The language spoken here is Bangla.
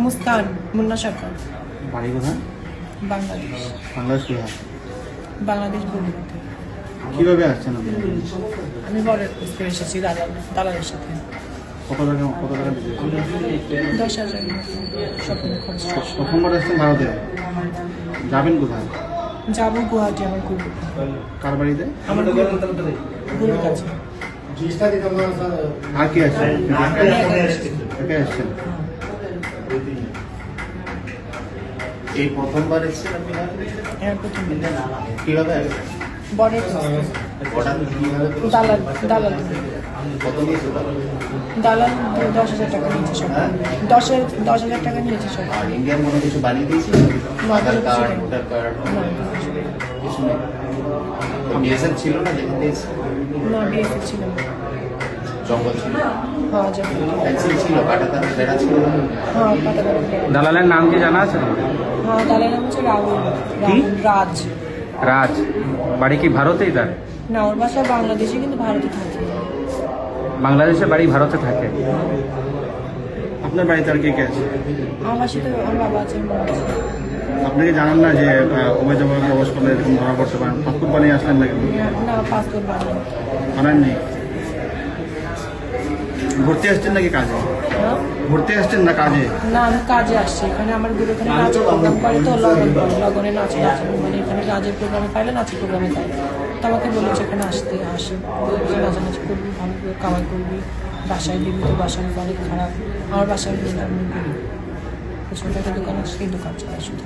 মুস্কান মুন্না সরকার। বাড়ি কোথায়? বাংলাদেশ। বাংলাদেশ কোথায়? বাংলাদেশ বগুড়াতে। কীভাবে আসছেন আপনি? আমি বর্ডার ক্রস করে এসেছি দালালের সাথে। কত টাকা দিয়েছেন? 10,000 শপিং খরচ। প্রথমবার আসছেন ভারতে, যাবেন কোথায়? যাবো গুয়াহাটি আমার গুরু। কার বাড়িতে? আমার গুরুর কাছে। আর কি আসছেন? আমি একা এসেছি। একা আসছেন? এই প্রথমবার এসেছেন আপনি? প্রথম কিভাবে আসছেন? Border cross. ওটা কিভাবে দালাল দালাল কত নিয়েছে দালাল 10,000 টাকা নিয়েছে সব। 10,000 টাকা নিয়েছে সব। আর ইন্ডিয়ার মনে কিছু বানিয়ে দিয়েছিল? আধার কার্ড, ভোটার কার্ড কিছু নেই? বিএসএফ ছিল না যেখানে এসেছে? না বিএসএফ ছিল না। জঙ্গল ছিল? হ্যাঁ যাবো। ফ্যান্সিং ছিল? কাটা তার বেড়া ছিল? হ্যাঁ পাতাবাড়ি। দালালের নাম কি জানা আছে তোমার? হ্যাঁ দালালের নাম হচ্ছে রাহুল। কি? রাজ। রাজ। বাড়ি কি ভারতেই তার? না ওর বাসা বাংলাদেশে কিন্তু ভারতে থাকে। বাংলাদেশে বাড়ি ভারতে থাকে। আপনার বাড়িতে আর কে কে আছে? আমার বাসাতে আমার বাবা আছে মা আছে। আপনি কি জানেন না যে অবৈধ প্রবেশ করলে এরকম ধরা পড়তে পারেন? পাসপোর্ট বানিয়ে আসলেন নাকি? না পাসপোর্ট বানানো। বানাননি? ঘুরতে আসছেন নাকি কাজে? হ্যাঁ? ঘুরতে আসছেন না কাজে? না আমি কাজে আসছি এখানে আমার গুরু এখানে নাচের প্রোগ্রাম করে তো লগন করে লগনে নাচে নাচে মানে এখানে কাজের প্রোগ্রামে পাইলে নাচের প্রোগ্রামে যায় তো আমাকে বলেছে এখানে আসতে আসে নাচানাচি করবি ভালো করে কামাই করবি বাসায় দিবি তো বাসায় অনেক খারাপ আমার বাসায় পেছনটা একটা দোকান আছে সেই দোকান চলে শুধু